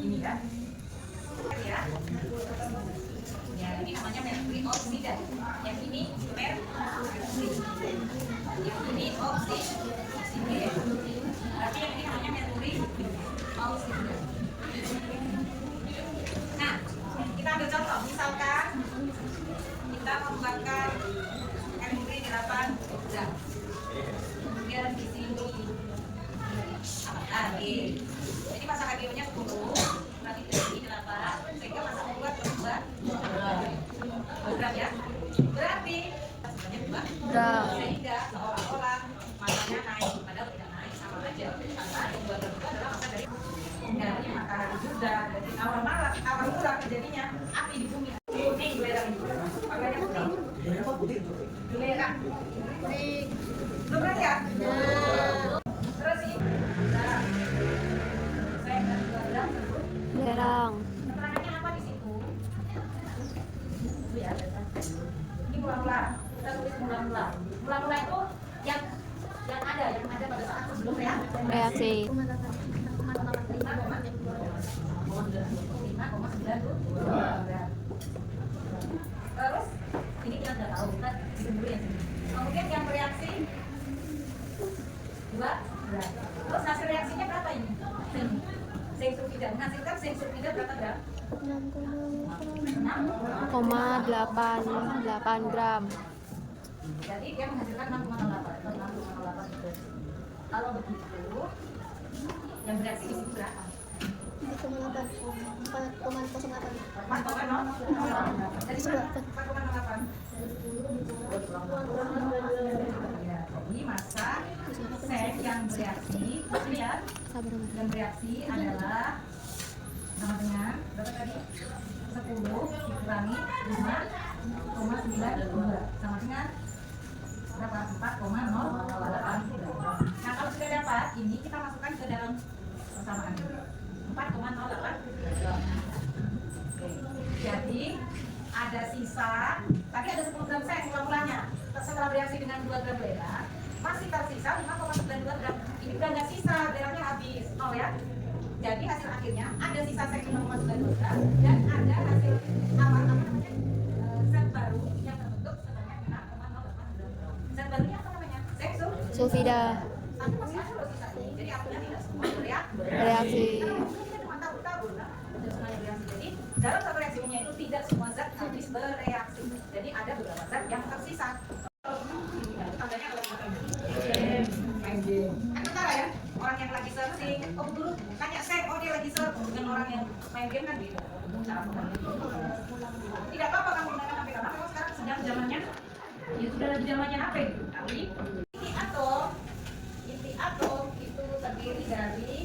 ini ya. Ya. Ya, ini namanya merkuri oksida. Yang ini merkuri. Yang ini oksida. Berarti yang ini namanya merkuri oksida. Nah, kita ambil contoh. Misalkan kita membuatkan merkuri 8 gram. Kemudian di sini AG. Jadi masa AG-nya 10, berarti dari 8, sehingga masa membuat berubah 2 gram ya. Berarti sebanyak 2 gram. Sehingga seolah-olah masanya naik, padahal tidak naik, sama aja. Karena yang 2 gram itu adalah masa dari matahari juga. Jadi awal mula terjadinya api di bumi. Putih belerang itu. Makanya putih. Belerang. Belum berarti ya? Terus ini. Belerang. Keterangannya apa di situ? Ya, ini mula-mula. Kita tulis mula-mula. Mula-mula itu yang ada pada saat sebelum reaksi. 5,92. Terus ini kita sudah tahu, kita hitung dulu yang sini. Kemudian yang bereaksi 2 gram. Terus hasil reaksinya berapa ini? Zinc sulfida menghasilkan zinc sulfida berapa gram? 6,88 gram. Jadi dia menghasilkan 6,08 gitu. Kalau begitu, yang bereaksi di situ berapa? 4,08. Jadi 4,08. Jadi masa sel yang bereaksi, ini ya, yang bereaksi adalah sama dengan berapa tadi? 10 dikurangi 5,92 sama dengan berapa? 4,08. Nah kalau sudah dapat, ini kita masukkan ke dalam persamaan 4,08. Jadi ada sisa, tadi ada 10 gram seng mula-mulanya. Setelah bereaksi dengan 2 gram belerang, masih tersisa 5,92 gram. Ini udah nggak sisa, belerangnya habis, nol ya. Jadi hasil akhirnya ada sisa seng 5,92 gram dan ada hasil zat baru yang terbentuk sebanyak 6,08 gram. Zat barunya apa namanya? Seng sulfida. tapi masih ada loh sisa ini. Jadi artinya tidak semua Reaksi. Jadi dalam satu reaksinya itu tidak semua zat habis bereaksi. Jadi ada beberapa zat yang tersisa. Tandanya adalah kan antara ya, orang yang lagi searching, oh dulu tanya seng, oh dia lagi searching, dengan orang yang main game kan gitu. Tidak apa-apa kamu gunakan HP karena memang sekarang sedang zamannya, ya sudah zamannya HP. Tapi inti atom itu terdiri dari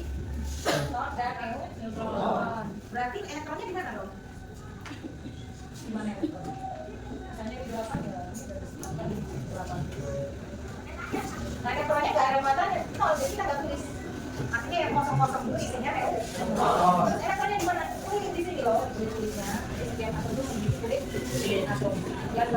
proton dan neutron. Berarti elektronnya di mana dong? Di mana elektron? Misalnya di berapa ya? Nah elektronnya nggak ada matanya, nol. Jadi kita nggak tulis. Artinya yang kosong-kosong itu isinya elektronnya di mana? Tulis di sini loh. Tulisnya. Setiap atom itu memiliki atom yang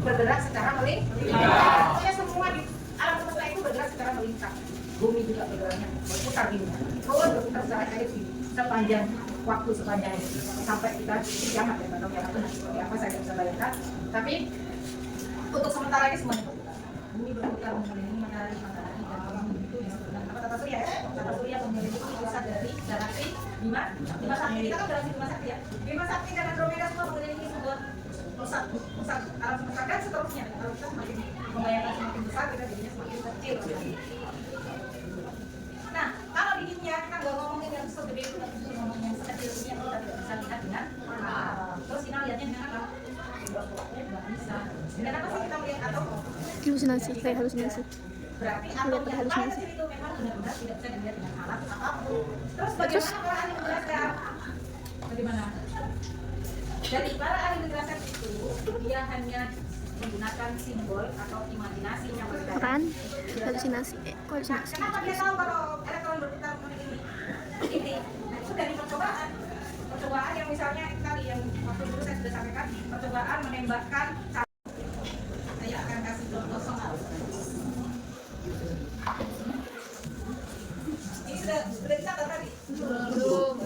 bergerak secara melingkar. Pokoknya semua di alam semesta itu bergerak secara melingkar. Bumi juga bergeraknya berputar gini. Berputar secara cair gini. Sepanjang waktu sepanjang sampai kita kiamat ya, atau kiamat itu seperti apa saya tidak bisa bayangkan. Tapi untuk sementara ini semuanya berputar. Bumi berputar mengelilingi matahari dan bumi itu disebut dengan apa? Tata surya ya. Tata surya memiliki pusat dari galaksi Bima Sakti. Kita kan galaksi Bima Sakti ya. Bima Sakti dan Andromeda semua memiliki sebuah pusat alam semesta dan seterusnya. Kalau kita semakin membayangkan semakin besar, kita jadinya semakin kecil. Nah, kalau di dunia kita nggak ngomongin yang segede itu, tapi ngomongin yang sekecil ini yang kita tidak bisa lihat dengan terus kita lihatnya dengan apa? Nggak bisa. Dan apa sih kita melihat atom? Halusinasi, kayak halusinasi. Berarti atom yang paling kecil itu memang benar-benar tidak bisa dilihat dengan alat apapun. Terus bagaimana para ahli menjelaskan? Bagaimana? Dari para ahli menjelaskan itu, dia hanya menggunakan simbol atau imajinasinya mereka. Apaan? Halusinasi. Halusinasi. Kenapa dia tahu kalau elektron berputar begini? Ini itu dari percobaan. Percobaan yang misalnya tadi yang waktu dulu saya sudah sampaikan, percobaan menembakkan. Saya akan kasih contoh soal. Ini sudah dicatat tadi? Belum.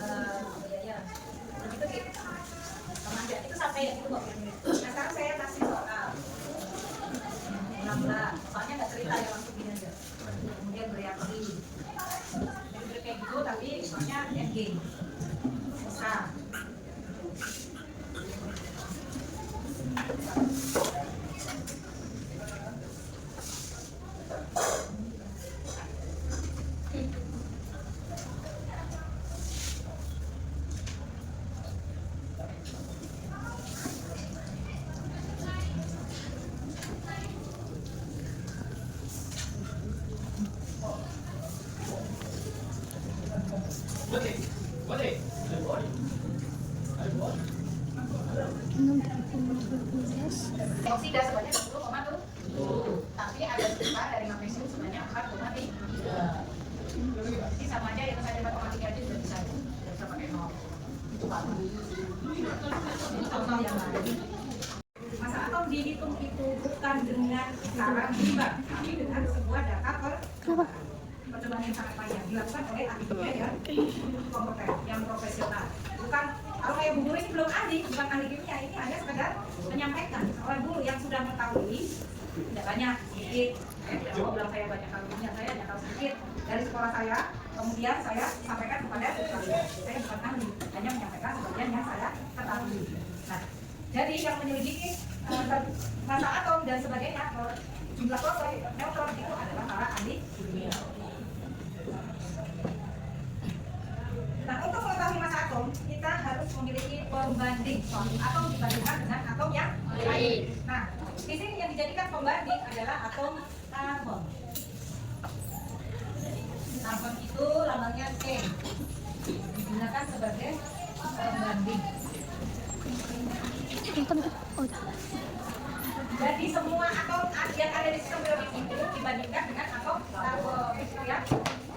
Oksida sebanyak 10,7, tapi ada sisa dari magnesium sebanyak 4,3. Jadi sama aja yang saya 4,3 aja sudah bisa. Tidak bisa pakai 0. Itu apa? Ini contoh yang lain. Masa atom dihitung itu bukan dengan cara berimbang, tapi dengan sebuah data percobaan yang sangat panjang dilakukan oleh ahli kimia yang kompeten, yang profesional. Bukan kalau kayak Bu Guru ini belum ahli, bukan ahli kimia, ini hanya sekedar menyampaikan oleh guru yang sudah mengetahui tidak banyak, sedikit. Tidak mau bilang saya banyak tahu kimia, saya hanya tahu sedikit dari sekolah saya. Kemudian saya sampaikan kepada kalian. Saya bukan ahli, hanya menyampaikan sebagian yang saya ketahui. Nah, jadi yang menyelidiki massa atom dan sebagainya, jumlah proton, neutron itu adalah para ahli kimia. Nah, untuk mengetahui massa atom, kita harus memiliki pembanding suatu atom dibandingkan dengan atom yang lain. Nah, di sini yang dijadikan pembanding adalah atom karbon. Karbon itu lambangnya C, digunakan sebagai pembanding. Jadi semua atom yang ada di sistem periodik itu dibandingkan dengan atom karbon, ya.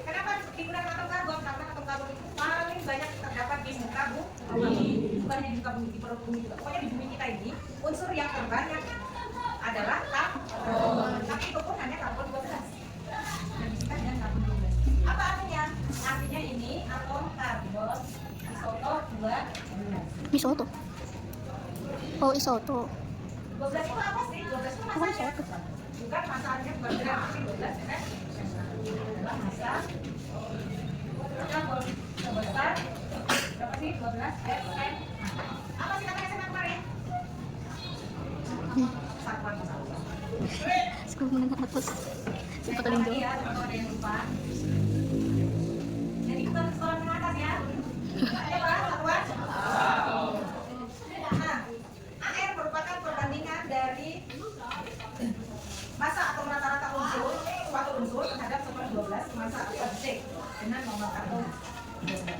Kenapa digunakan atom karbon? Karena atom karbon itu paling banyak terdapat di muka bumi, bukan hanya di muka bumi, di perut bumi juga. Pokoknya di bumi kita ini unsur yang terbanyak adalah karbon. Tapi itu pun hanya karbon 12. Dan disingkat dengan karbon 12. Apa artinya? Artinya ini atom karbon isotop 12. Isoto. Oh, isoto. 12 itu apa sih? 12 itu masanya. Bukan masanya, bukan gram, tapi 12 ya kan? Adalah massa karbon sebesar berapa sih? 12 FN. Apa sih kata SMA kemarin? Satuan kesatuan. Sekolah menengah atas. Sempat ada yang jauh. Ya, kalau ada yang lupa. Jadi bukan sekolah menengah atas ya. Ada apa? Satuan? Nah, AR merupakan perbandingan dari massa atom rata-rata unsur, suatu unsur terhadap 12 massa atom C dengan nomor atom 12.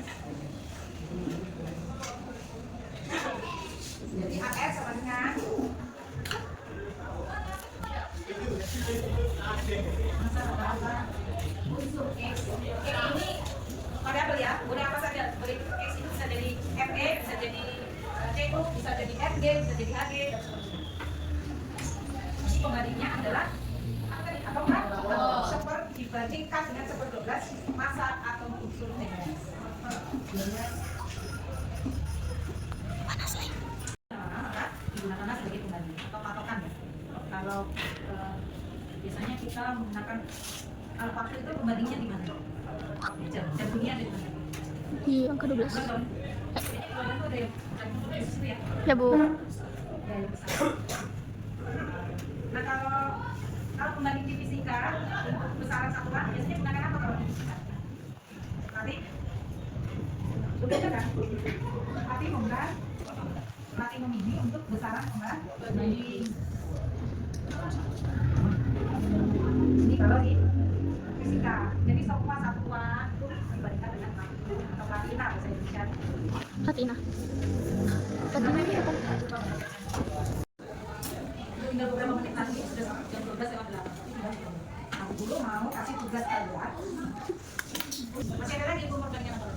Jadi AR sama dengan massa rata-rata unsur X. X ini variabel ya, boleh apa saja. Boleh X itu bisa jadi Fe, bisa jadi C2, bisa jadi Mg, bisa jadi Ag. Jadi pembandingnya adalah atom karbon dibandingkan dengan 12 massa atom unsur X. Panas lagi. Maka digunakanlah sebagai pembanding atau patokan ya. Kalau biasanya kita menggunakan waktu itu pembandingnya di mana? Jam dunia di mana? Di angka 12. Betul. Kalau itu ada jam 12 itu ya. Ya, Bu. Ya, yang besar. Nah, kalau pembanding di fisika untuk besaran satuan biasanya gunakan apa kalau di fisika? Nanti udah ada kan? Platinum ini untuk besaran pembanding. Ini kalau di fisika, jadi semua satuan itu dibandingkan dengan platinum atau platina bahasa Indonesia. Platina. Platina ini apa? Tinggal beberapa menit lagi sudah sampai jam 12:08. Aku dulu mau kasih tugas kalian. Masih ada lagi ilmu perbandingan apa?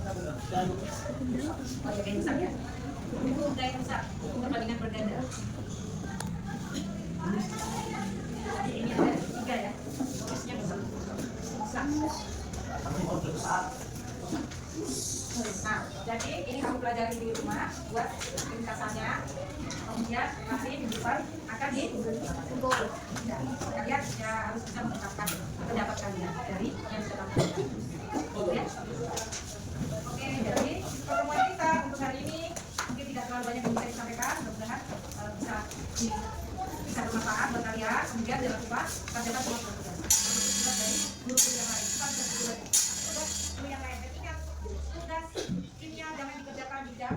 Oh ya, gaya besar ya. Itu gaya besar, ilmu perbandingan berganda. Ini ada 3 ya. Tulisnya besar. Nah, jadi ini kamu pelajari di rumah buat ringkasannya. Kemudian nanti minggu depan akan dikumpul. Kalian ya harus bisa mengungkapkan pendapat kalian dari yang sudah kamu lakukan. Oke, jadi pertemuan kita untuk hari ini mungkin tidak terlalu banyak yang bisa disampaikan. Mudah-mudahan bisa bermanfaat buat kalian. Kemudian jangan lupa kerjakan semua tugas dari guru-guru yang lain. Kita bisa tugas guru yang lain. Dan ingat, tugas kimia jangan dikerjakan di jam